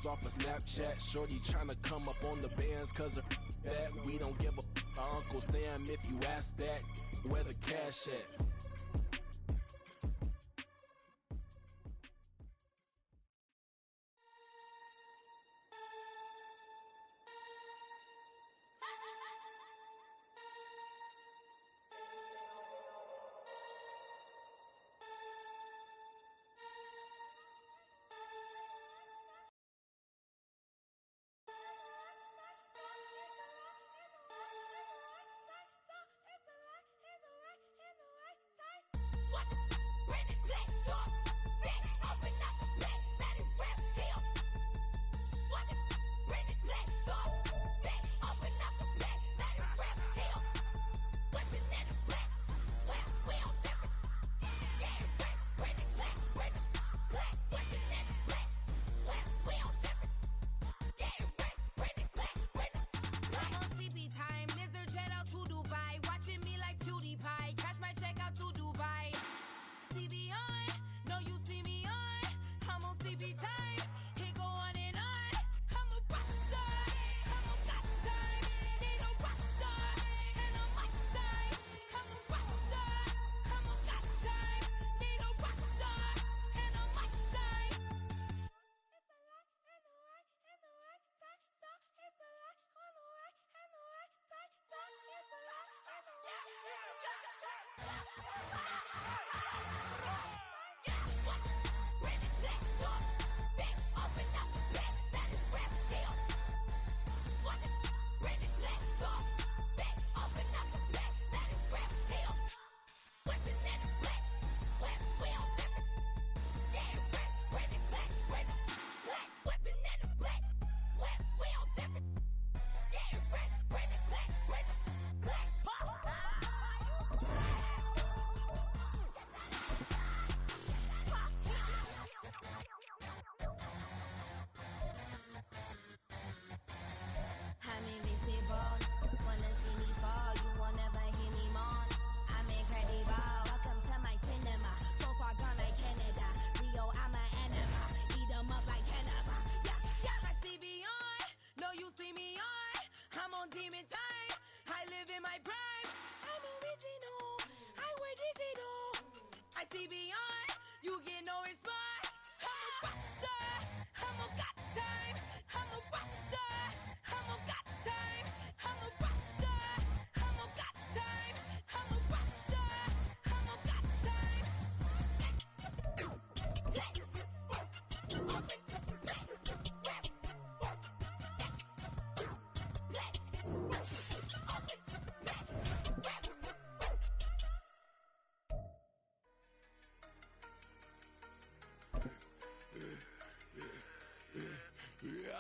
off of Snapchat. Shorty tryna come up on the bands cause of that. We don't give a Uncle Sam if you ask that. Where the cash at?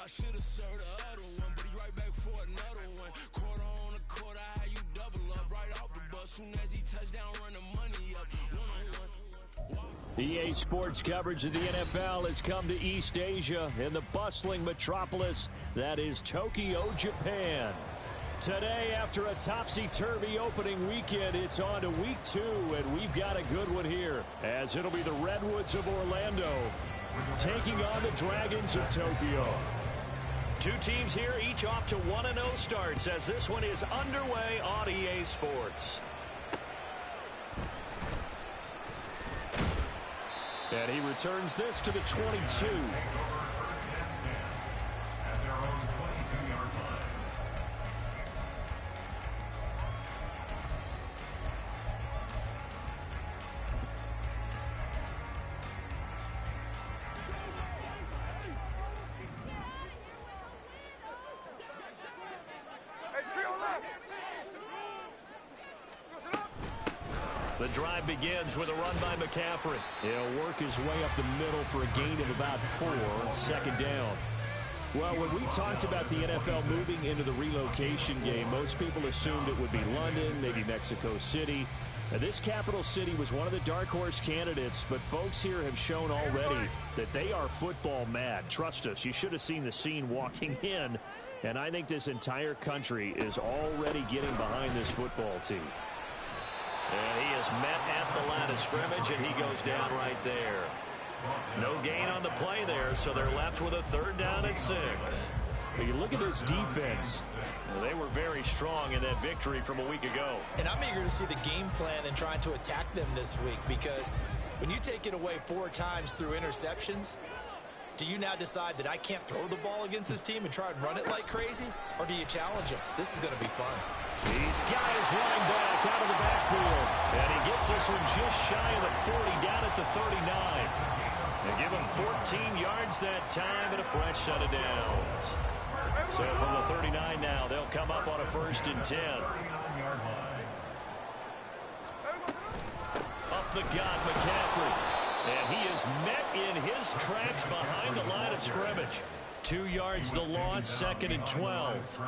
I should have served the other one, but he right back for another one. Quarter on a quarter, how you double up right off the bus. Soon as he touch down, run the money up. One-on-one. EA Sports coverage of the NFL has come to East Asia in the bustling metropolis that is Tokyo, Japan. Today, after a topsy-turvy opening weekend, it's on to week 2, and we've got a good one here, as it'll be the Redwoods of Orlando taking on the Dragons of Tokyo. Two teams here, each off to 1-0 starts, as this one is underway on EA Sports. And he returns this to the 22. The drive begins with a run by McCaffrey. He'll work his way up the middle for a gain of about 4, second down. Well, when we talked about the NFL moving into the relocation game, most people assumed it would be London, maybe Mexico City. Now, this capital city was one of the dark horse candidates, but folks here have shown already that they are football mad. Trust us, you should have seen the scene walking in, and I think this entire country is already getting behind this football team. And he is met at the line of scrimmage, and he goes down right there. No gain on the play there, so they're left with a 3rd down and 6. You look at this defense. They were very strong in that victory from a week ago. And I'm eager to see the game plan and trying to attack them this week, because when you take it away 4 times through interceptions, do you now decide that I can't throw the ball against this team and try and run it like crazy? Or do you challenge them? This is going to be fun. He's got his running back out of the backfield. And he gets this one just shy of the 40, down at the 39. They give him 14 yards that time and a fresh set of downs. So from the 39 now, they'll come up on a 1st and 10. Up the gut, McCaffrey. And he is met in his tracks behind the line of scrimmage. 2 yards the loss, 2nd and 12.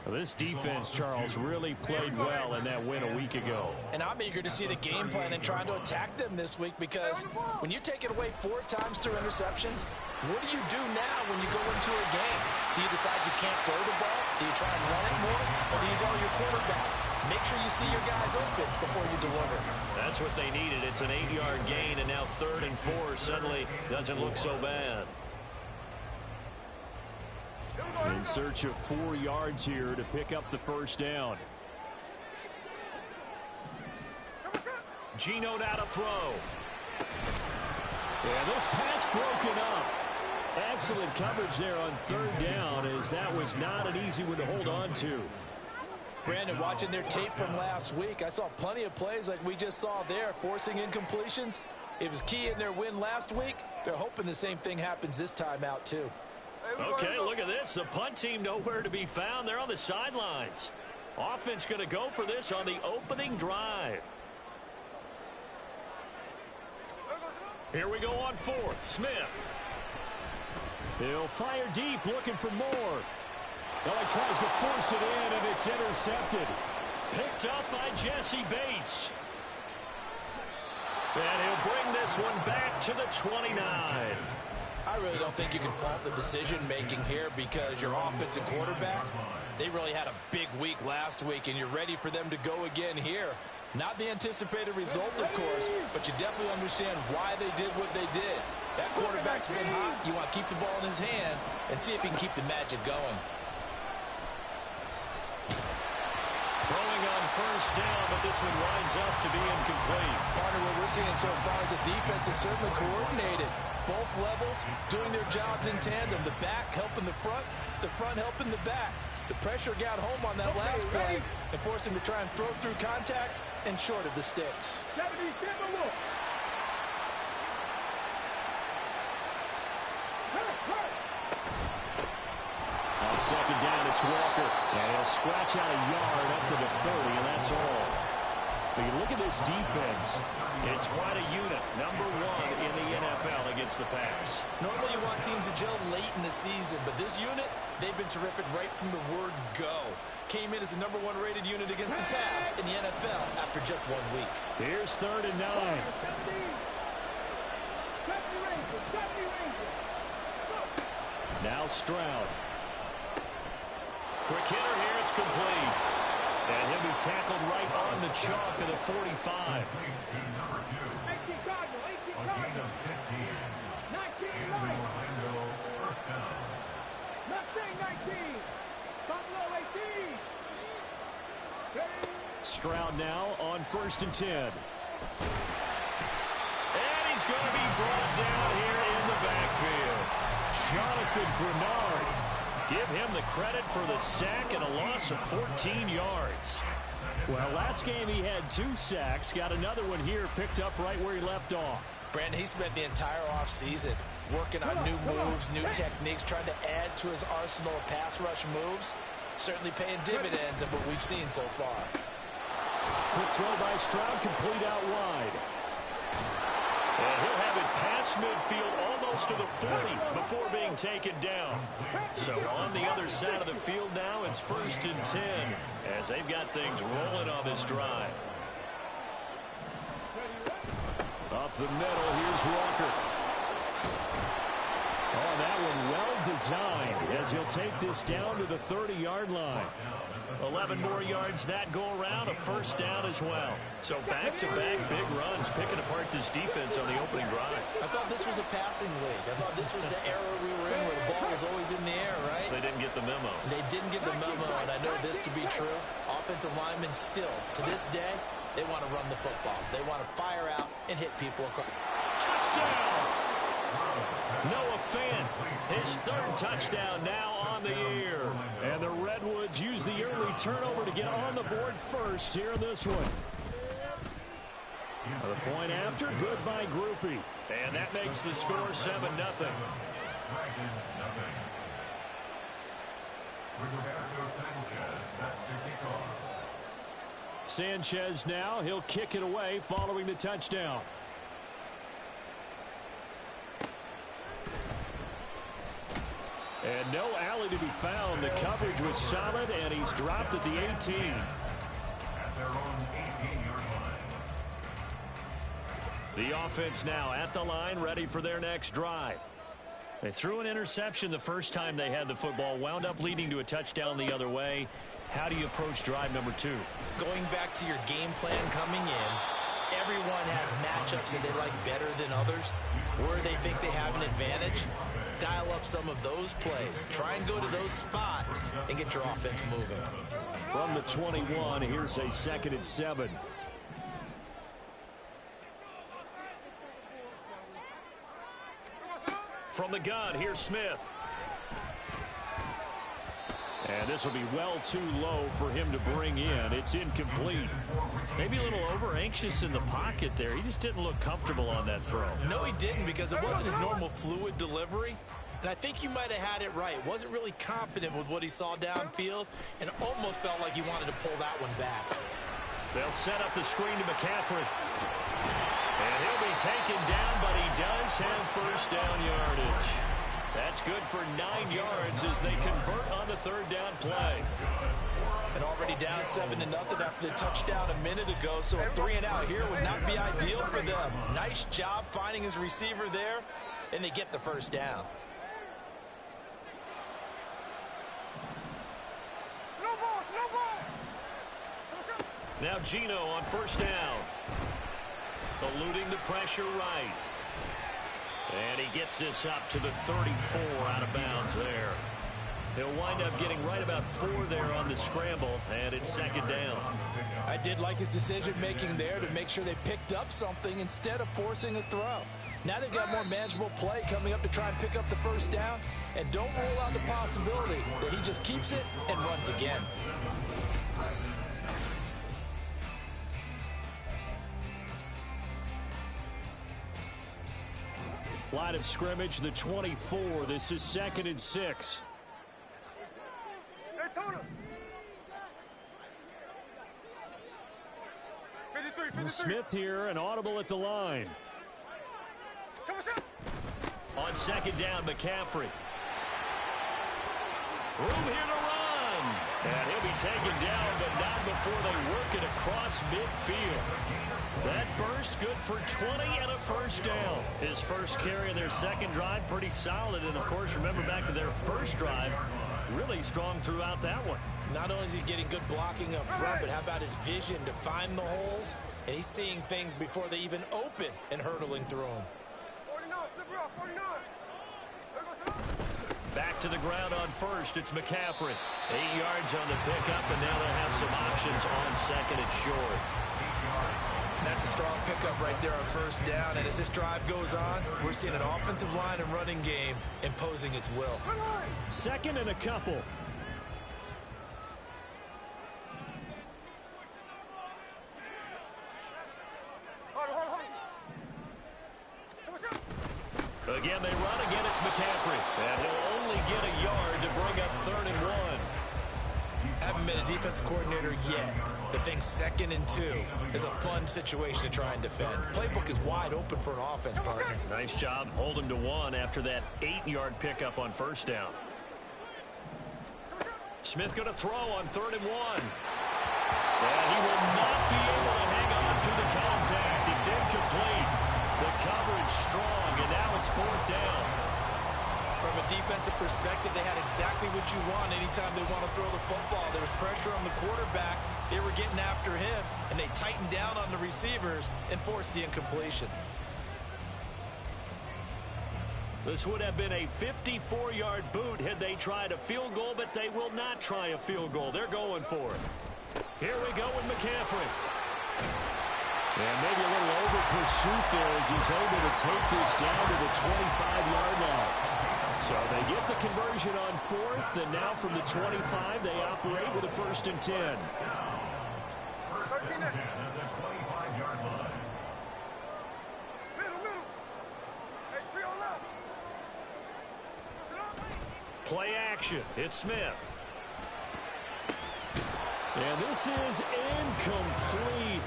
Well, this defense, Charles, really played well in that win a week ago. And I'm eager to see the game plan and trying to attack them this week, because when you take it away 4 times through interceptions, what do you do now when you go into a game? Do you decide you can't throw the ball? Do you try and run it more? Or do you tell your quarterback, make sure you see your guys open before you deliver? That's what they needed. It's an 8-yard gain, and now 3rd and 4 suddenly doesn't look so bad. In search of 4 yards here to pick up the 1st down. Geno now to throw. And this pass broken up. Excellent coverage there on 3rd down, as that was not an easy one to hold on to. Brandon, watching their tape from last week, I saw plenty of plays like we just saw there, forcing incompletions. It was key in their win last week. They're hoping the same thing happens this time out, too. Okay, look at this. The punt team nowhere to be found. They're on the sidelines. Offense going to go for this on the opening drive. Here we go on 4th. Smith. He'll fire deep, looking for more. Well, he tries to force it in, and it's intercepted. Picked up by Jesse Bates. And he'll bring this one back to the 29. I really don't think you can fault the decision-making here, because your offense and quarterback, they really had a big week last week, and you're ready for them to go again here. Not the anticipated result, of course, but you definitely understand why they did what they did. That quarterback's been hot. You want to keep the ball in his hands and see if he can keep the magic going. Throwing on 1st down, but this one winds up to be incomplete. Partner, what we're seeing so far is the defense is certainly coordinated. Both levels doing their jobs in tandem. The back helping the front helping the back. The pressure got home on that last play and forced him to try and throw through contact and short of the sticks. On 2nd down, it's Walker. And he'll scratch out a yard up to the 30, and that's all. But you look at this defense. It's quite a unit. Number 1 in the NFL against the pass. Normally you want teams to gel late in the season, but this unit, they've been terrific right from the word go. Came in as the number 1 rated unit against the pass in the NFL after just 1 week. Here's 3rd and 9. Now Stroud. Quick hitter here, it's complete. And he'll be tackled right on the chalk of the 45. Stroud now on 1st and 10. And he's going to be brought down here in the backfield. Jonathan Bernard. Give him the credit for the sack and a loss of 14 yards. Well, last game he had 2 sacks. Got another one here, picked up right where he left off. Brandon, he spent the entire offseason working on new moves, new techniques, trying to add to his arsenal of pass rush moves. Certainly paying dividends of what we've seen so far. Quick throw by Stroud, complete out wide. And he'll have it past midfield almost to the 40 before being taken down. So on the other side of the field now, it's 1st and 10 as they've got things rolling on this drive. Up the middle, here's Walker. Oh, that one well designed. as he'll take this down to the 30-yard line. 11 more yards that go around, a first down as well. So back-to-back big runs, picking apart this defense on the opening drive. I thought this was a passing league. I thought this was the era we were in where the ball was always in the air, right? They didn't get the memo. They didn't get the memo, and I know this to be true. Offensive linemen still, to this day, they want to run the football. They want to fire out and hit people across. Touchdown! Noah Fant, his third touchdown now on the year. And the Redwoods use the early turnover to get on the board first here in this one. The point after, good by Grupe. And that makes the score 7-0. Sanchez now, he'll kick it away following the touchdown. And no alley to be found. The coverage was solid, and he's dropped at the 18. At their own 18-yard line. The offense now at the line, ready for their next drive. They threw an interception the first time they had the football, wound up leading to a touchdown the other way. How do you approach drive number 2? Going back to your game plan coming in, everyone has matchups that they like better than others. Where they think they have an advantage, dial up some of those plays. Try and go to those spots and get your offense moving. From the 21, here's a 2nd and 7. From the gun, here's Smith. And this will be well too low for him to bring in. It's incomplete. Maybe a little over-anxious in the pocket there. He just didn't look comfortable on that throw. No, he didn't, because it wasn't his normal fluid delivery. And I think you might have had it right. Wasn't really confident with what he saw downfield and almost felt like he wanted to pull that one back. They'll set up the screen to McCaffrey. And he'll be taken down, but he does have first down yardage. That's good for 9 yards as they convert on the third down play. And already down 7-0 after the touchdown a minute ago, so a 3 and out here would not be ideal for them. Nice job finding his receiver there, and they get the first down. Now Gino on first down. Eluding the pressure right. And he gets this up to the 34 out of bounds there. He'll wind up getting right about 4 there on the scramble, and it's 2nd down. I did like his decision-making there to make sure they picked up something instead of forcing a throw. Now they've got more manageable play coming up to try and pick up the first down, and don't rule out the possibility that he just keeps it and runs again. Line of scrimmage, the 24. This is 2nd and 6. Smith here, and audible at the line. On 2nd down, McCaffrey. Room here to run. And he'll be taken down, but not before they work it across midfield. That burst good for 20 and a first down. His first carry of their second drive, pretty solid. And, of course, remember back to their first drive, really strong throughout that one. Not only is he getting good blocking up front, but how about his vision to find the holes? And he's seeing things before they even open and hurdling through them. Back to the ground on first. It's McCaffrey. 8 yards on the pickup, and now they'll have some options on 2nd and short. That's a strong pickup right there on first down. And as this drive goes on, we're seeing an offensive line and running game imposing its will. 2nd and a couple. Again, they run. Again, it's McCaffrey. And he'll only get a yard to bring up 3rd and 1. Haven't been a defensive coordinator yet, but think 2nd and 2 is a fun situation to try and defend. Playbook is wide open for an offense, partner. Nice job. Hold him to 1 after that 8-yard pickup on first down. Smith going to throw on 3rd and 1. And he will not be able to hang on to the contact. It's incomplete. The coverage strong, and now it's 4th down. From a defensive perspective, they had exactly what you want anytime they want to throw the football. There was pressure on the quarterback. They were getting after him, and they tightened down on the receivers and forced the incompletion. This would have been a 54-yard boot had they tried a field goal, but they will not try a field goal. They're going for it. Here we go with McCaffrey. And maybe a little over pursuit there as he's able to take this down to the 25-yard line. So they get the conversion on fourth, and now from the 25, they operate with a 1st and 10. 1st and 10 at the 25-yard line. Middle. Hey, trio left. Play action. It's Smith. And this is incomplete.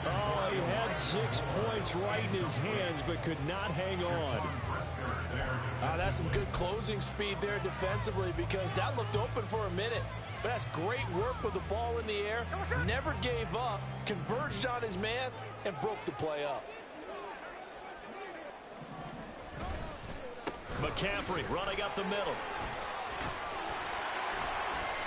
Oh, he had 6 points right in his hands, but could not hang on. That's some good closing speed there defensively, because that looked open for a minute. But that's great work with the ball in the air. Never gave up, converged on his man, and broke the play up. McCaffrey running up the middle.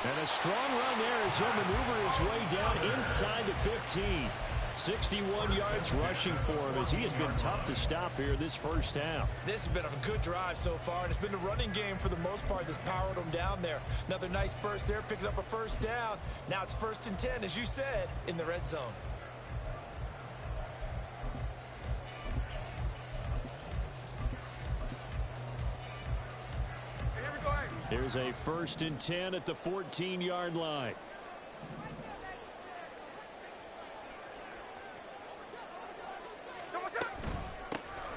And a strong run there as he'll maneuver his way down inside the 15. 61 yards rushing for him as he has been tough to stop here this first half. This has been a good drive so far, and it's been the running game for the most part that's powered them down there. Another nice burst there, picking up a 1st down. Now it's 1st and 10, as you said, in the red zone. Here's a 1st and 10 at the 14-yard line.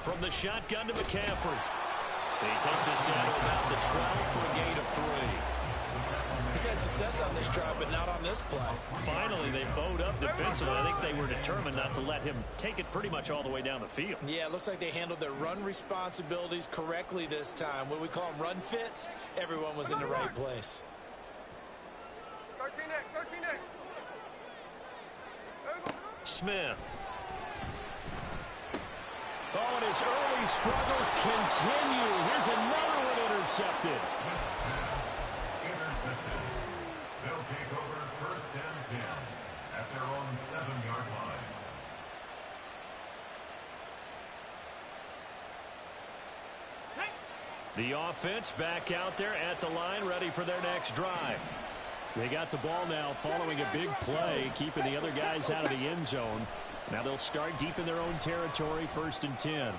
From the shotgun to McCaffrey. He takes us down to about the 12 for a gain of 3. He's had success on this drive, but not on this play. Finally, they bowed up defensively. I think they were determined not to let him take it pretty much all the way down the field. Yeah, it looks like they handled their run responsibilities correctly this time. What we call them run fits, everyone was in the right place. 13X. Smith. Oh, and his early struggles continue. Here's another one intercepted. Intercepted. They'll take over 1st and 10 at their own 7-yard line. The offense back out there at the line, ready for their next drive. They got the ball now following a big play, keeping the other guys out of the end zone. Now they'll start deep in their own territory, 1st and 10.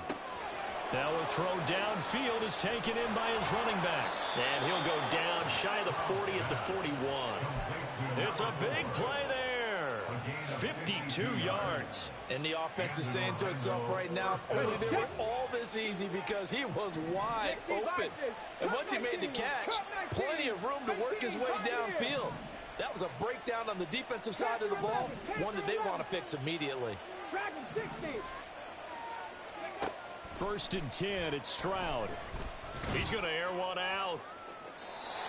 Now a throw downfield is taken in by his running back. And he'll go down shy of the 40 at the 41. It's a big play there. 52 yards. And the offense is saying to itself right now, if only they were all this easy, because he was wide open. And once he made the catch, plenty of room to work his way downfield. That was a breakdown on the defensive side of the ball, one that they want to fix immediately. 1st and 10, it's Stroud. He's going to air one out.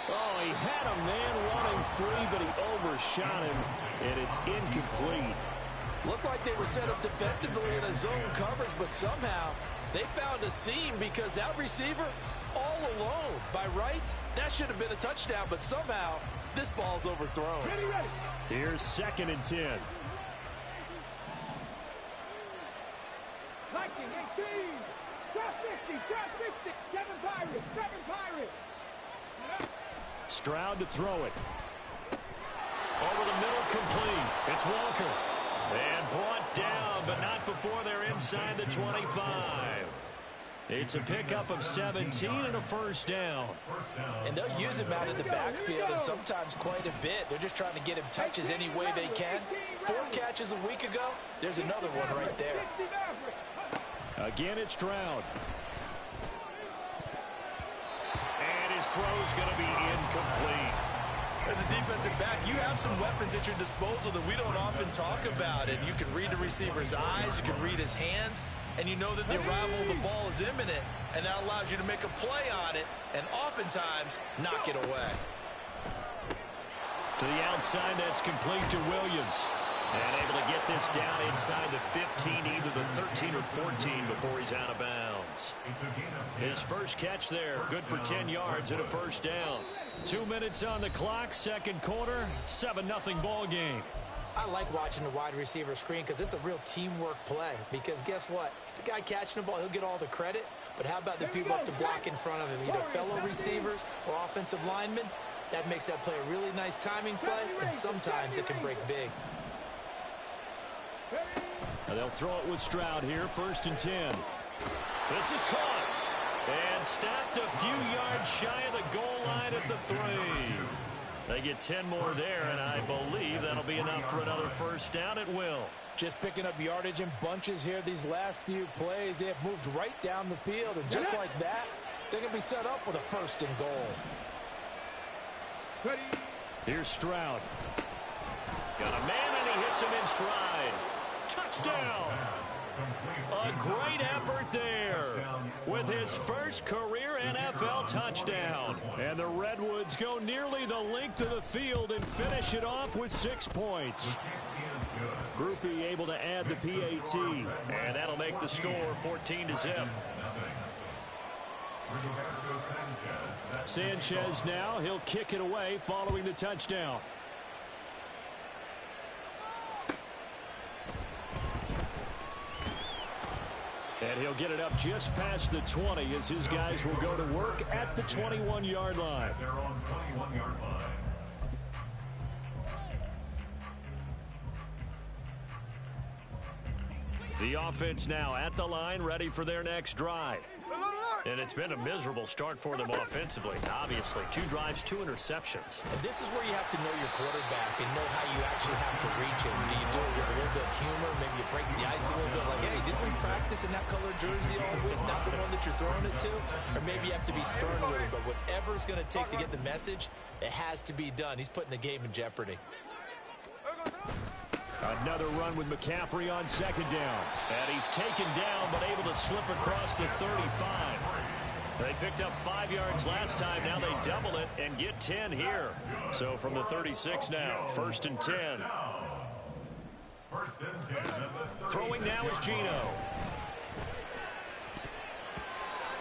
Oh, he had a man running free, but he overshot him, and it's incomplete. Looked like they were set up defensively in a zone coverage, but somehow they found a seam, because that receiver all alone. By rights, that should have been a touchdown, but somehow this ball's overthrown. Ready. Here's 2nd and 10. Lightning, exceed. Drop 50, 7 Pirates. Stroud to throw it. Over the middle, complete. It's Walker. And brought down, but not before they're inside the 25. It's a pickup of 17 and a 1st down. And they'll use him out in the backfield, and sometimes quite a bit. They're just trying to get him touches any way they can. 4 catches a week ago. There's another one right there. Again, it's Stroud. And his throw's going to be incomplete. As a defensive back, you have some weapons at your disposal that we don't often talk about. And you can read the receiver's eyes, you can read his hands, and you know that the arrival of the ball is imminent, and that allows you to make a play on it and oftentimes knock it away. To the outside, that's complete to Williams. And able to get this down inside the 15, either the 13 or 14 before he's out of bounds. yards. His first catch there, good for 10 yards and a first down. 2 minutes on the clock, second quarter, 7-0 ball game. I like watching the wide receiver screen because it's a real teamwork play. Because guess what? The guy catching the ball, he'll get all the credit. But how about the people up to block in front of him, either fellow receivers or offensive linemen? That makes that play a really nice timing play, and sometimes it can break big. Now they'll throw it with Stroud here, 1st and 10. This is caught. And stopped a few yards shy of the goal line at the 3. They get 10 more there, and I believe that'll be enough for another first down. It will. Just picking up yardage in bunches here these last few plays. They have moved right down the field, and just like that, they're going to be set up with a 1st and goal. Here's Stroud. Got a man, and he hits him in stride. Touchdown! A great effort there with his first career NFL touchdown. And the Redwoods go nearly the length of the field and finish it off with 6 points. Group E able to add the PAT, and that'll make the score 14-0. Sanchez now, he'll kick it away following the touchdown. And he'll get it up just past the 20 as his guys will go to work at the 21-yard line. At their own 21-yard line. The offense now at the line, ready for their next drive. And it's been a miserable start for them offensively. Obviously, 2 drives, 2 interceptions. And this is where you have to know your quarterback and know how you actually have to reach him. Do you do it with a little bit of humor? Maybe you break the ice a little bit like, hey, didn't we practice in that color jersey all week? Not the one that you're throwing it to? Or maybe you have to be stern with him. But whatever it's going to take to get the message, it has to be done. He's putting the game in jeopardy. Another run with McCaffrey on 2nd down. And he's taken down but able to slip across the 35. They picked up 5 yards last time. Now they double it and get 10 here. So from the 36 now, 1st and 10. Throwing now is Geno.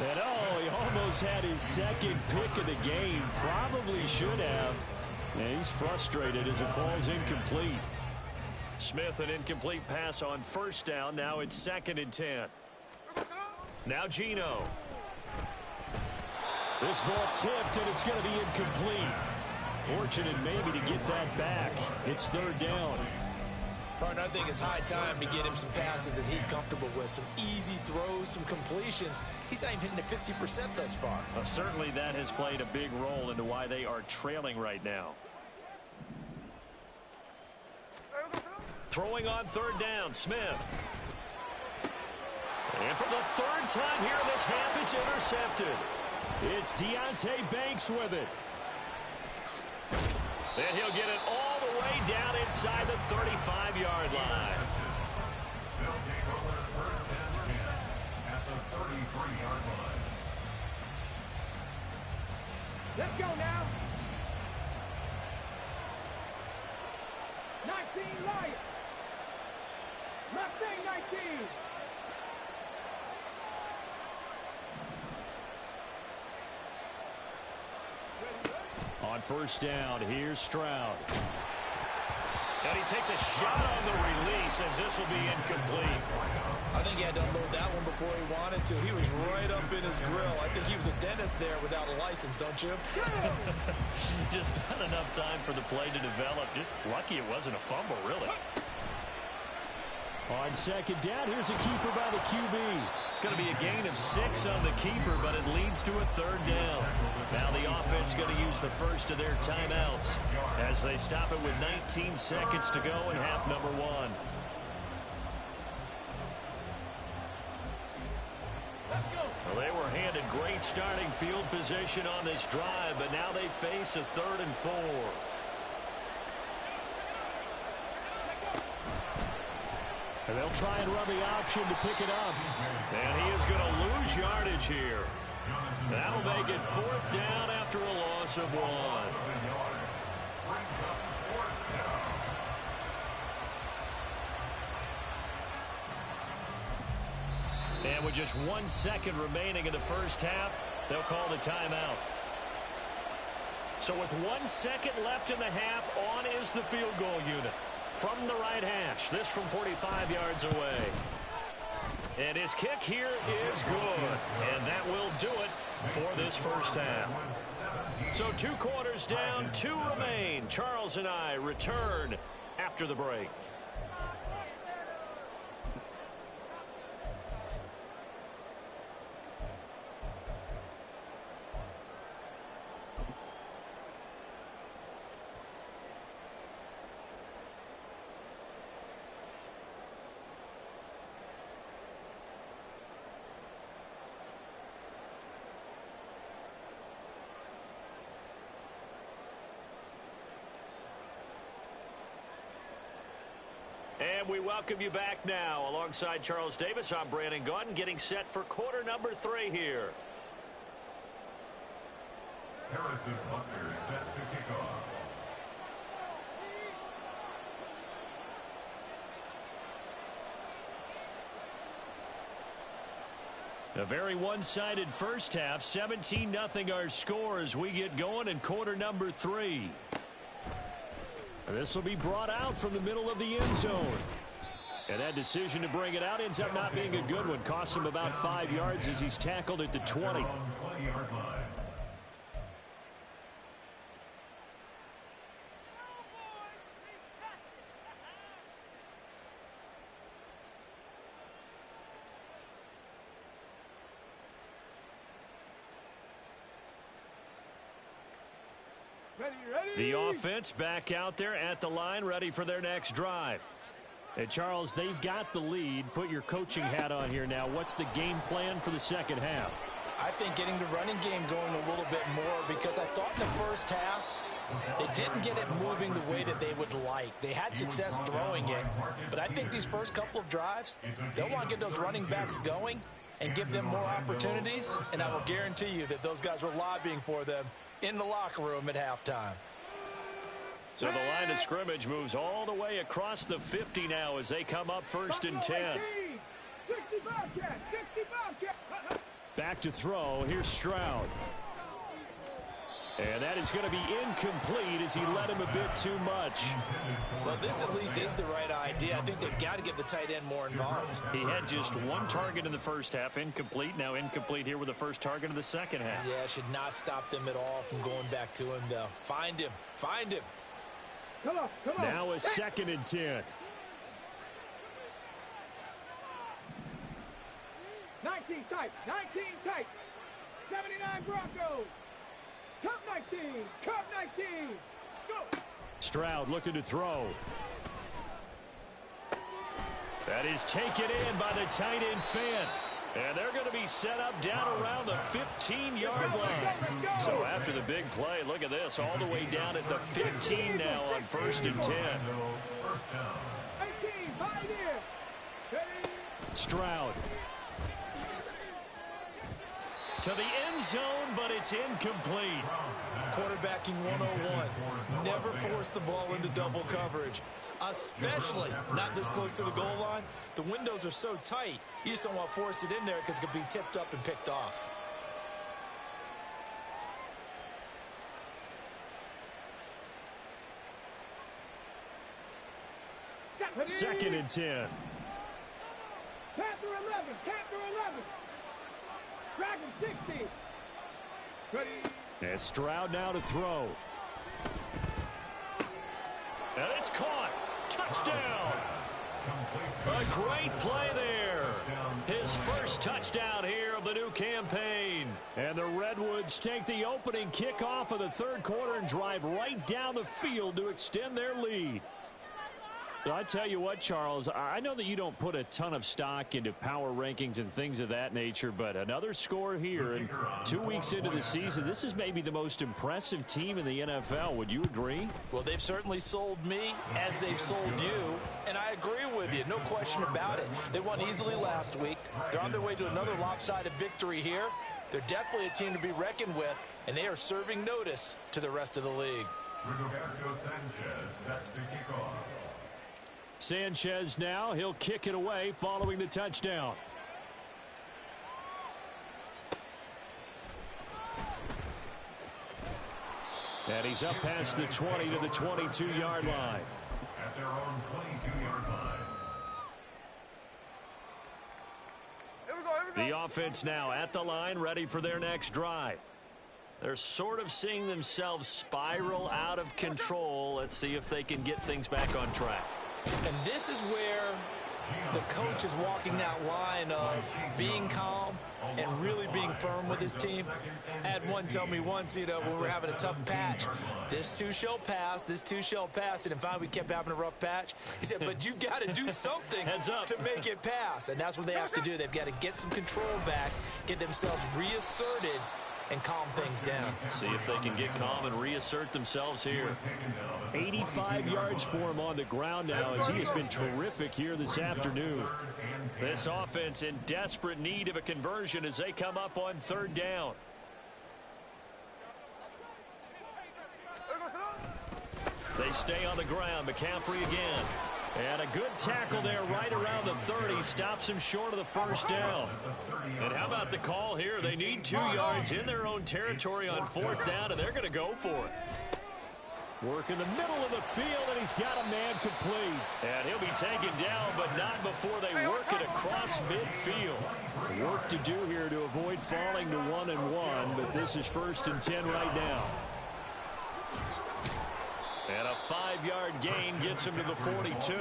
And he almost had his 2nd pick of the game. Probably should have. And he's frustrated as it falls incomplete. Smith, an incomplete pass on 1st down. Now it's 2nd and 10. Now Geno. This ball tipped, and it's going to be incomplete. Fortunate maybe to get that back. It's 3rd down. Partner, I think it's high time to get him some passes that he's comfortable with. Some easy throws, some completions. He's not even hitting the 50% thus far. Well, certainly that has played a big role into why they are trailing right now. Throwing on 3rd down, Smith. And for the 3rd time here in this half, it's intercepted. It's Deonte Banks with it. And he'll get it all the way down inside the 35-yard line. They'll take over 1st and 10 at the 33-yard line. Let's go now. 19 Lions. Mustang 19. On 1st down, here's Stroud. And he takes a shot on the release as this will be incomplete. I think he had to unload that one before he wanted to. He was right up in his grill. I think he was a dentist there without a license, don't you? Just not enough time for the play to develop. Just lucky it wasn't a fumble, really. On 2nd down, here's a keeper by the QB. It's going to be a gain of 6 on the keeper, but it leads to a 3rd down. Now the offense going to use the first of their timeouts as they stop it with 19 seconds to go in half number 1. Well, they were handed great starting field position on this drive, but now they face a 3rd and 4. And they'll try and run the option to pick it up. And he is going to lose yardage here. That'll make it 4th down after a loss of 1. And with just 1 second remaining in the first half, they'll call the timeout. So with 1 second left in the half, on is the field goal unit. From the right hash, this from 45 yards away. And his kick here is good. And that will do it for this first half. So 2 quarters down, 2 remain. Charles and I return after the break. And we welcome you back now. Alongside Charles Davis, I'm Brandon Gaudin, getting set for quarter number 3 here. Harrison Butker set to kick off. A very one-sided first half. 17-0 our score as we get going in quarter number 3. This will be brought out from the middle of the end zone. And that decision to bring it out ends up not being a good one. Costs him about 5 yards as he's tackled at the 20. 20-yard line. The offense back out there at the line, ready for their next drive. And Charles, they've got the lead. Put your coaching hat on here now. What's the game plan for the second half? I think getting the running game going a little bit more, because I thought in the first half they didn't get it moving the way that they would like. They had success throwing it, but I think these first couple of drives, they'll want to get those running backs going and give them more opportunities, and I will guarantee you that those guys were lobbying for them in the locker room at halftime. So the line of scrimmage moves all the way across the 50 now as they come up 1st and 10. Back to throw. Here's Stroud. And that is going to be incomplete as he led him a bit too much. Well, this at least is the right idea. I think they've got to get the tight end more involved. He had just 1 target in the first half, incomplete. Now incomplete here with the first target of the second half. Yeah, should not stop them at all from going back to him, though. Find him. Find him. Come on. Now a 2nd and 10. 19 tight. 79 Broncos. Cup 19. Go. Stroud looking to throw. That is taken in by the tight end Fant. And they're going to be set up down around the 15-yard line. So after the big play, look at this, all the way down at the 15 now on 1st and 10. 18, Stroud. To the end zone, but it's incomplete. Quarterbacking 101. Never force the ball into double coverage, especially not this close to the goal line. The windows are so tight, you just don't want to force it in there because it could be tipped up and picked off. Second and 10. Panther 11. Dragon 60. Ready. And Stroud now to throw. And it's caught. Touchdown. A great play there. His first touchdown here of the new campaign. And the Redwoods take the opening kickoff of the 3rd quarter and drive right down the field to extend their lead. So I tell you what, Charles, I know that you don't put a ton of stock into power rankings and things of that nature, but another score here, and 2 weeks into the season, this is maybe the most impressive team in the NFL. Would you agree? Well, they've certainly sold me as they've sold you, and I agree with you, no question about it. They won easily last week. They're on their way to another lopsided victory here. They're definitely a team to be reckoned with, and they are serving notice to the rest of the league. Rigoberto Sanchez set to kick off. Sanchez now, he'll kick it away following the touchdown. And he's up past the 20 to the 22-yard line. At their own 22-yard line. The offense now at the line, ready for their next drive. They're sort of seeing themselves spiral out of control. Let's see if they can get things back on track. And this is where the coach is walking that line of being calm and really being firm with his team. I had one tell me once, when we were having a tough patch, this too shall pass, this too shall pass. And finally we kept having a rough patch. He said, but you've got to do something to make it pass. And that's what they have to do. They've got to get some control back, get themselves reasserted, and calm things down. See if they can get calm and reassert themselves here. 85 yards for him on the ground now as he has been terrific here this afternoon. This offense in desperate need of a conversion as they come up on third down. They stay on the ground. McCaffrey again. And a good tackle there right around the 30. Stops him short of the first down. And how about the call here? They need 2 yards in their own territory on fourth down, and they're going to go for it. Work in the middle of the field, and he's got a man complete. And he'll be taken down, but not before they work it across midfield. Work to do here to avoid falling to 1-1, but this is 1st and 10 right now. And a 5-yard gain gets him to the 42.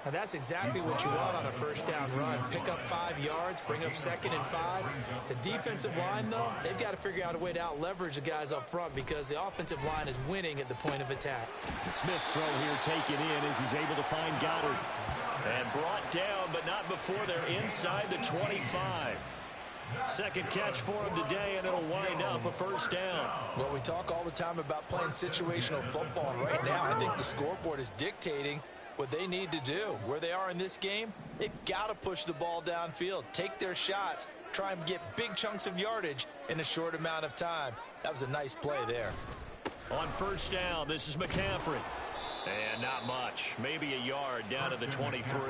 Now that's exactly what you want on a first down run. Pick up 5 yards, bring up 2nd and 5. The defensive line, though, they've got to figure out a way to out-leverage the guys up front because the offensive line is winning at the point of attack. Smith's throw here taken in as he's able to find Goddard. And brought down, but not before they're inside the 25. Second catch for him today, and it'll wind up a first down. Well, we talk all the time about playing situational football, and right now I think the scoreboard is dictating what they need to do. Where they are in this game, they've got to push the ball downfield, take their shots, try and get big chunks of yardage in a short amount of time. That was a nice play there. On first down, this is McCaffrey. And not much. Maybe a yard down to the 23.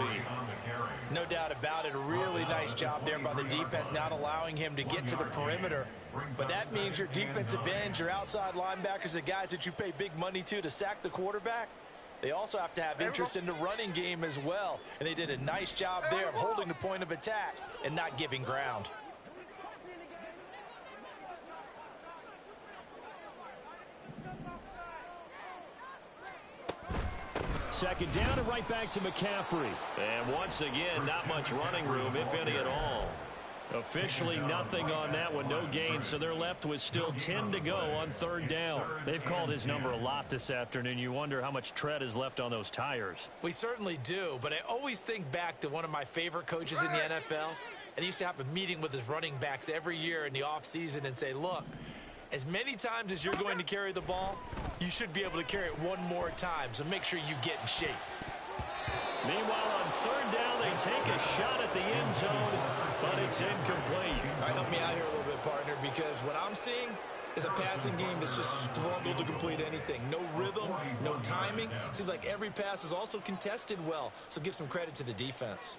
No doubt about it. A really nice job there by the defense, not allowing him to get to the perimeter. But that means your defensive ends, your outside linebackers, the guys that you pay big money to sack the quarterback, they also have to have interest in the running game as well. And they did a nice job there of holding the point of attack and not giving ground. Second down and right back to McCaffrey. And once again, not much running room, if any at all. Officially nothing on that one, no gain, so they're left with still 10 to go on third down. They've called his number a lot this afternoon. You wonder how much tread is left on those tires. We certainly do, but I always think back to one of my favorite coaches in the NFL. And he used to have a meeting with his running backs every year in the offseason and say, look, as many times as you're going to carry the ball, you should be able to carry it one more time, so make sure you get in shape. Meanwhile, on third down, they take a shot at the end zone, but it's incomplete. All right, help me out here a little bit, partner, because what I'm seeing is a passing game that's just struggled to complete anything. No rhythm, no timing. Seems like every pass is also contested well, so give some credit to the defense.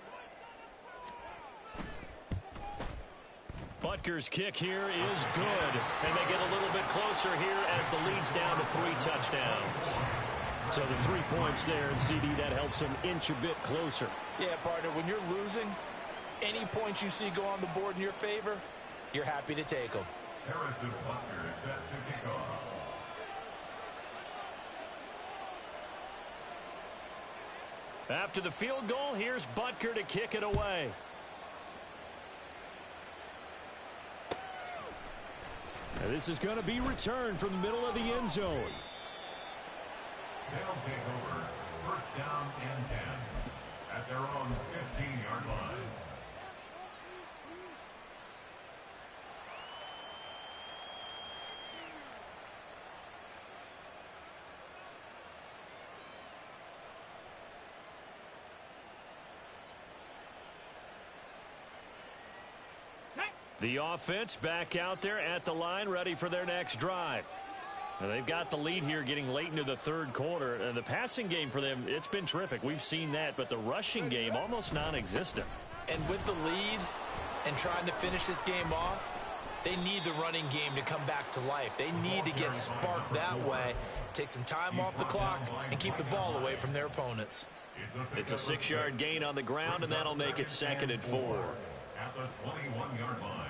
Butker's kick here is good, and they get a little bit closer here as the lead's down to 3 touchdowns. So the 3 points there, and CD, that helps them inch a bit closer. Yeah, partner, when you're losing, any points you see go on the board in your favor, you're happy to take them. Harrison Butker is set to kick off. After the field goal, here's Butker to kick it away. And this is going to be returned from the middle of the end zone. They'll take over first down and 10 at their own 15-yard line. The offense back out there at the line, ready for their next drive. Now they've got the lead here getting late into the third quarter. The passing game for them, it's been terrific. We've seen that, but the rushing game almost non-existent. And with the lead and trying to finish this game off, They need the running game to come back to life. They need to get sparked that way, take some time off the clock, and keep the ball away from their opponents. It's a 6-yard gain on the ground, and that'll make it 2nd and 4. At the 21-yard line.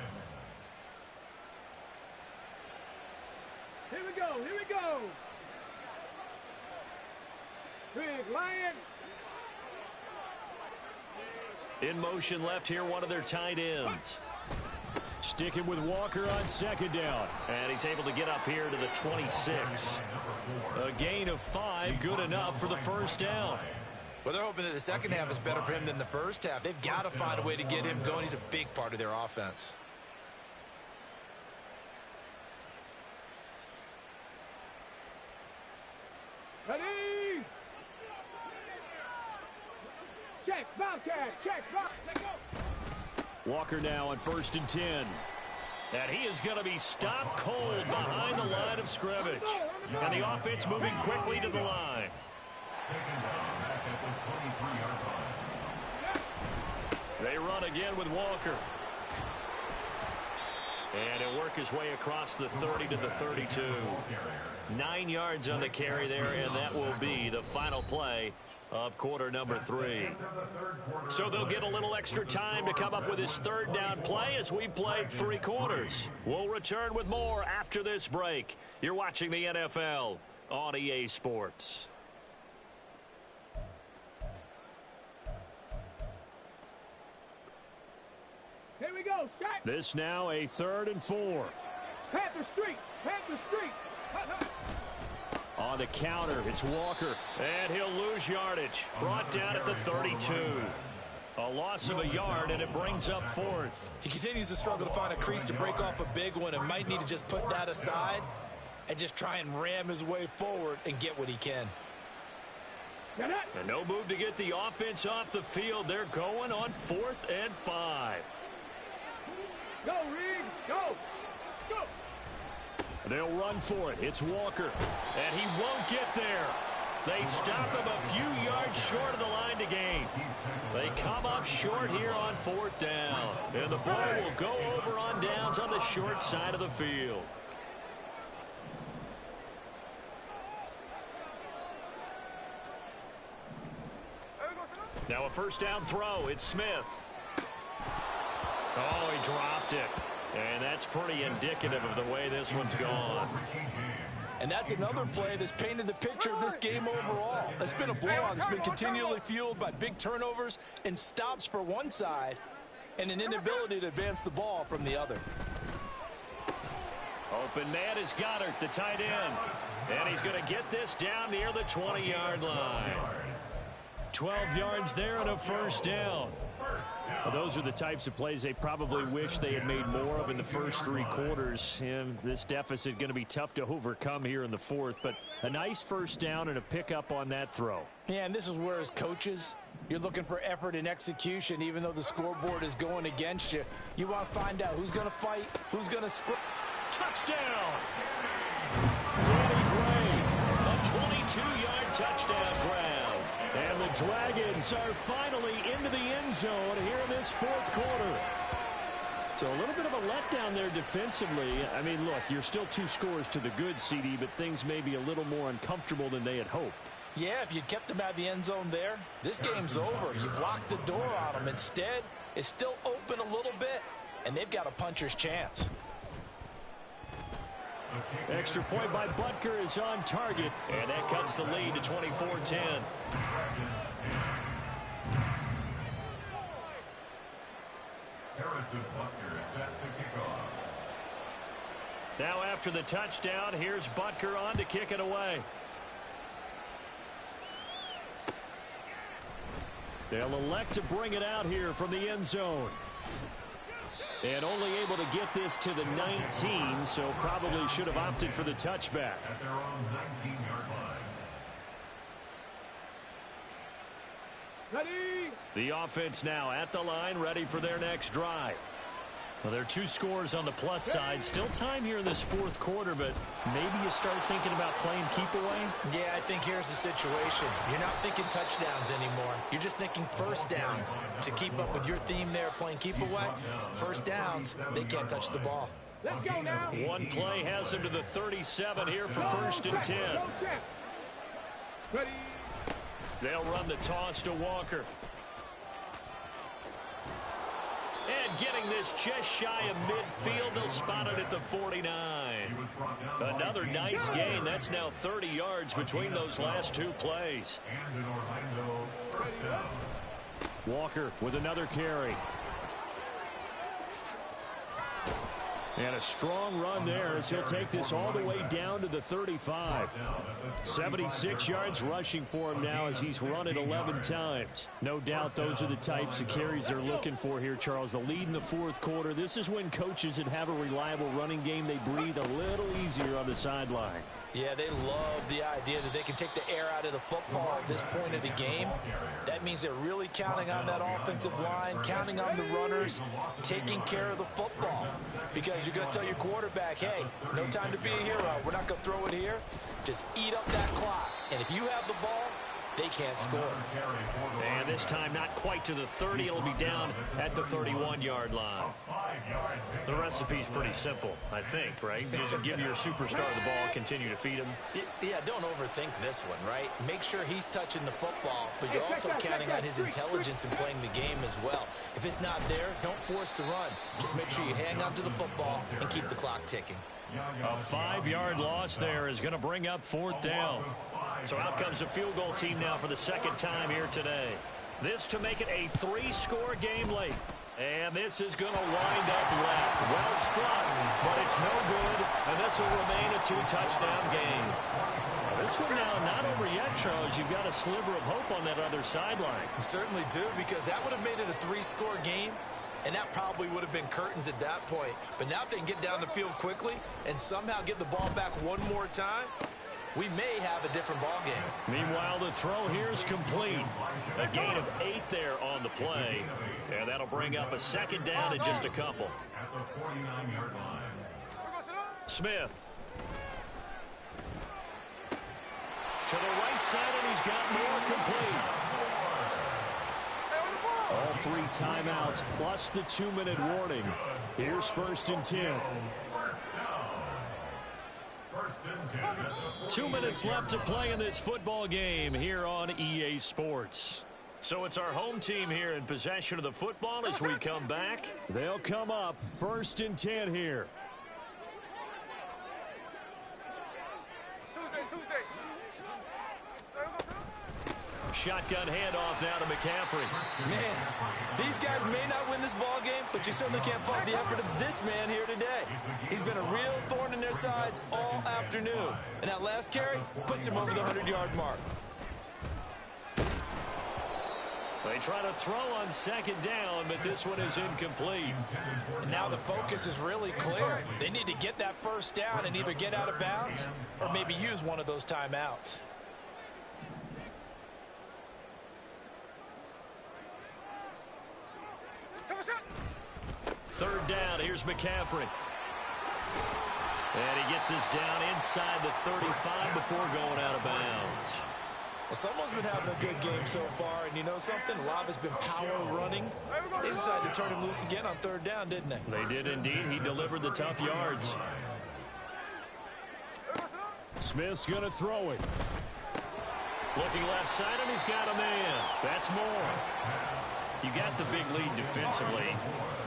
Here we go, here we go. Big Lion. In motion left here, one of their tight ends. Sticking with Walker on 2nd down. And he's able to get up here to the 26. A gain of 5, good enough for the 1st down. Well, they're hoping that the second half is better for him than the first half. They've got to find a way to get him going. He's a big part of their offense. Ready? Check, Bobcat, check, Bobcat, let go. Walker now on 1st and 10. And he is going to be stopped cold behind the line of scrimmage. And the offense moving quickly to the line. Taken down back at the 23-yard line. They run again with Walker. And he'll work his way across the 30 to the 32. 9 yards on the carry there, and that will be the final play of quarter number 3. So they'll get a little extra time to come up with his 3rd down play as we've played 3 quarters. We'll return with more after this break. You're watching the NFL on EA Sports. Here we go, shot. This now a 3rd and 4. Panther Street, Panther Street. On the counter, it's Walker, and he'll lose yardage. Brought down at the 32. A loss of a yard, and it brings up 4th. He continues to struggle to find a crease to break off a big one and might need to just put that aside and just try and ram his way forward and get what he can. Get it. And no move to get the offense off the field. They're going on 4th and 5. Go, Reed, go. Go. They'll run for it. It's Walker, and he won't get there. They stop him a few yards short of the line to gain. They come up short here on 4th down, and the ball will go over on downs on the short side of the field. Now a 1st down throw. It's Smith. Oh, he dropped it. And that's pretty indicative of the way this one's gone. And that's another play that's painted the picture of this game overall. It's been a blowout. It's been continually fueled by big turnovers and stops for one side and an inability to advance the ball from the other. Open man is Goddard, the tight end. And he's going to get this down near the 20-yard line. 12 yards there and a 1st down. Well, those are the types of plays they probably wish they had made more of in the first 3 quarters. And this deficit going to be tough to overcome here in the 4th. But a nice 1st down and a pickup on that throw. Yeah, and this is where as coaches, you're looking for effort and execution. Even though the scoreboard is going against you, you want to find out who's going to fight, who's going to score. Touchdown! Danny Gray, a 22-yard touchdown grab. And the Dragons are finally into the end zone here in this 4th quarter. So a little bit of a letdown there defensively. I mean, look, you're still 2 scores to the good, CD, but things may be a little more uncomfortable than they had hoped. Yeah, if you'd kept them out of the end zone there, this game's over. You've locked the door on them. Instead, it's still open a little bit, and they've got a puncher's chance. Extra point by Butker is on target, and that cuts the lead to 24-10. Harrison Butker set to kick off. Now after the touchdown, here's Butker on to kick it away. They'll elect to bring it out here from the end zone. And only able to get this to the 19, so probably should have opted for the touchback. At their own 19-yard line. Ready. The offense now at the line, ready for their next drive. Well, there are 2 scores on the plus side. Still time here in this 4th quarter, but maybe you start thinking about playing keep away. Yeah, I think here's the situation. You're not thinking touchdowns anymore. You're just thinking 1st downs. To keep up with your theme there, playing keep away, 1st downs, they can't touch the ball. Let's go now. One play has him to the 37 here for first and 10. Ready. They'll run the toss to Walker. And getting this just shy of midfield, they'll spot it at the 49. Another nice gain. That's now 30 yards between those last two plays. Walker with another carry. And a strong run there as he'll take this all the way down to the 35. 76 yards rushing for him now as he's run it 11 times. No doubt those are the types of carries they're looking for here, Charles. The lead in the fourth quarter. This is when coaches that have a reliable running game, they breathe a little easier on the sideline. Yeah, they love the idea that they can take the air out of the football at this point of the game. That means they're really counting on that offensive line, counting on the runners, taking care of the football. Because you're going to tell your quarterback, hey, no time to be a hero. We're not going to throw it here. Just eat up that clock. And if you have the ball, they can't score. And this time not quite to the 30. It'll be down at the 31-yard line. The recipe's pretty simple, I think, right? Just give your superstar the ball, continue to feed him. Yeah, don't overthink this one, right? Make sure he's touching the football, but you're also counting on his intelligence in playing the game as well. If it's not there, don't force the run. Just make sure you hang on to the football and keep the clock ticking. A 5-yard loss there is going to bring up fourth down. So out comes a field goal team now for the second time here today. This to make it a 3-score game late. And this is going to wind up left. Well struck, but it's no good. And this will remain a 2-touchdown game. This one now not over yet, Charles. You've got a sliver of hope on that other sideline. You certainly do, because that would have made it a 3-score game. And that probably would have been curtains at that point. But now if they can get down the field quickly and somehow get the ball back one more time, we may have a different ball game. Meanwhile, the throw here is complete. A gain of 8 there on the play. And that'll bring up a second down in just a couple. At the 49-yard line. Smith. To the right side, and he's got more complete. All 3 timeouts plus the 2-minute warning. Here's first and 10. 2 minutes left to play in this football game here on EA Sports. So it's our home team here in possession of the football as we come back. They'll come up first and 10 here. Shotgun handoff now to McCaffrey. Man, these guys may not win this ball game, but you certainly can't fault the effort of this man here today. He's been a real thorn in their sides all afternoon. And that last carry puts him over the 100-yard mark. They try to throw on second down, but this one is incomplete. And now the focus is really clear. They need to get that first down and either get out of bounds or maybe use one of those timeouts. Third down, here's McCaffrey. And he gets us down inside the 35 before going out of bounds. Well, someone's been having a good game so far, and you know something? A lot of it's been power running. They decided to turn him loose again on third down, didn't they? They did indeed. He delivered the tough yards. Smith's going to throw it. Looking left side, and he's got a man. That's more. You got the big lead defensively.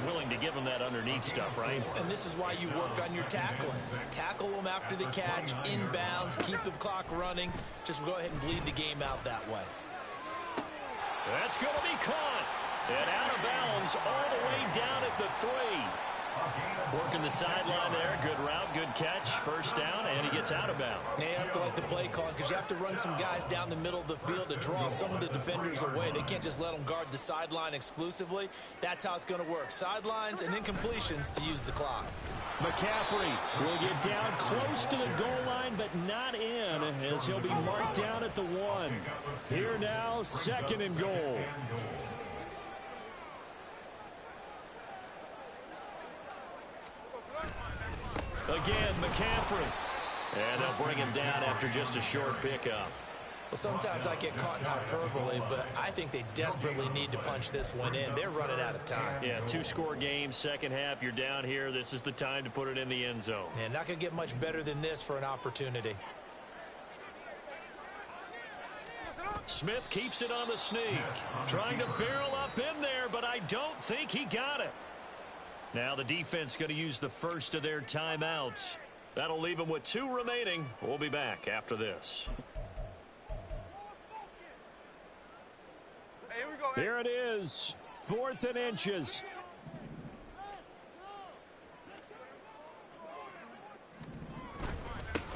Willing to give him that underneath stuff, right? And this is why you work on your tackling. Tackle them after the catch, inbounds, keep the clock running. Just go ahead and bleed the game out that way. That's going to be caught. And out of bounds all the way down at the 3. Working the sideline there. Good route, good catch. First down, and he gets out of bounds. Now you have to like the play call because you have to run some guys down the middle of the field to draw some of the defenders away. They can't just let them guard the sideline exclusively. That's how it's going to work. Sidelines and incompletions to use the clock. McCaffrey will get down close to the goal line, but not in, as he'll be marked down at the 1. Here now, second and goal. Again, McCaffrey. And they'll bring him down after just a short pickup. Well, sometimes I get caught in hyperbole, but I think they desperately need to punch this one in. They're running out of time. Yeah, 2-score game, second half, you're down here. This is the time to put it in the end zone. And not going to get much better than this for an opportunity. Smith keeps it on the sneak. Trying to barrel up in there, but I don't think he got it. Now the defense going to use the first of their timeouts. That'll leave them with 2 remaining. We'll be back after this. Here it is, 4th and inches.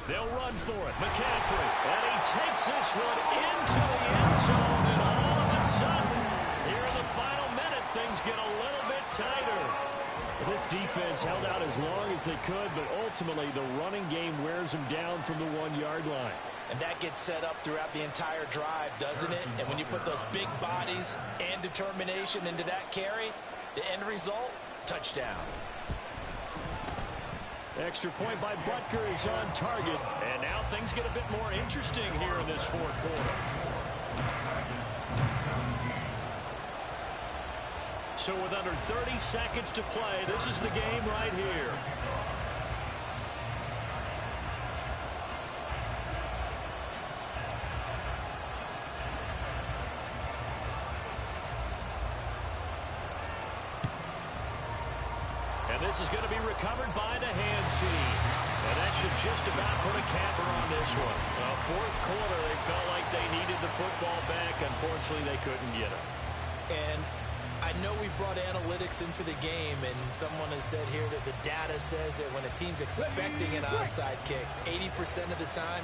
They'll run for it. McCaffrey, and he takes this one into the end zone, and all of a sudden, here in the final minute, things get a little bit tighter. This defense held out as long as they could, but ultimately the running game wears them down from the 1-yard line. And that gets set up throughout the entire drive, doesn't it? And when you put those big bodies and determination into that carry, the end result, touchdown. Extra point by Butker is on target. And now things get a bit more interesting here in this 4th quarter. So with under 30 seconds to play, this is the game right here. And this is going to be recovered by the hands team. And that should just about put a capper on this one. 4th quarter, they felt like they needed the football back. Unfortunately, they couldn't get it. And I know we brought analytics into the game, and someone has said here that the data says that when a team's expecting an onside kick, 80% of the time,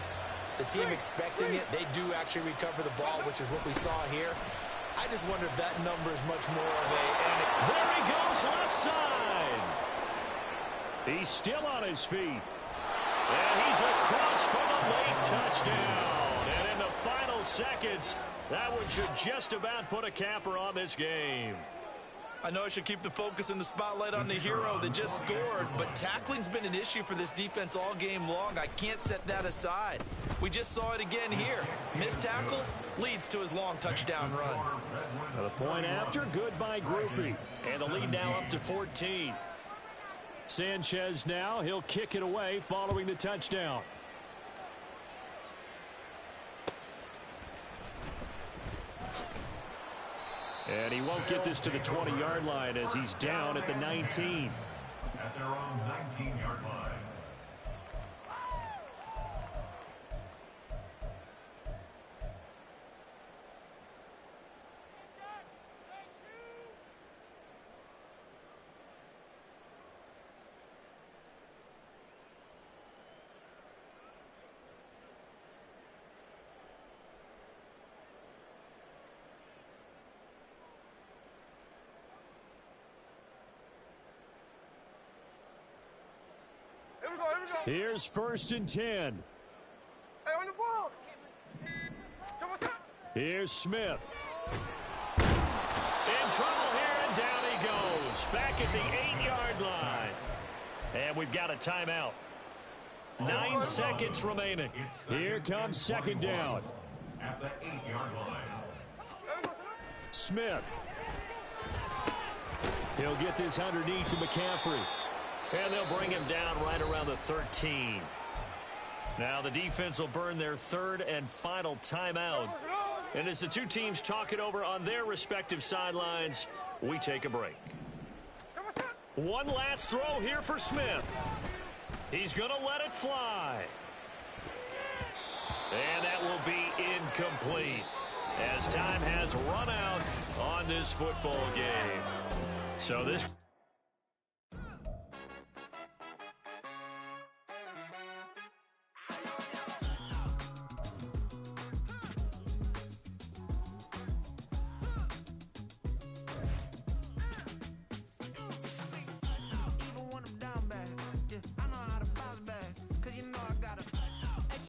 the team expecting it, they do actually recover the ball, which is what we saw here. I just wonder if that number is much more of a... There he goes, left side. He's still on his feet. And he's across for the late touchdown. And in the final seconds, that one should just about put a capper on this game. I know I should keep the focus and the spotlight on the hero that just scored, but tackling's been an issue for this defense all game long. I can't set that aside. We just saw it again here. Missed tackles leads to his long touchdown run. Now the point after, good by Grupe. And the lead now up to 14. Sanchez now, he'll kick it away following the touchdown. And he won't get this to the 20-yard line as he's down at the 19. At their own 19-yard line. Here's 1st and 10. Hey, on the ball. Here's Smith. In trouble here, and down he goes. Back at the 8-yard line. And we've got a timeout. 9 seconds remaining. Here comes 2nd down. At the 8-yard line. Smith. He'll get this underneath to McCaffrey. And they'll bring him down right around the 13. Now the defense will burn their 3rd and final timeout. And as the two teams talk it over on their respective sidelines, we take a break. One last throw here for Smith. He's going to let it fly. And that will be incomplete as time has run out on this football game. So this...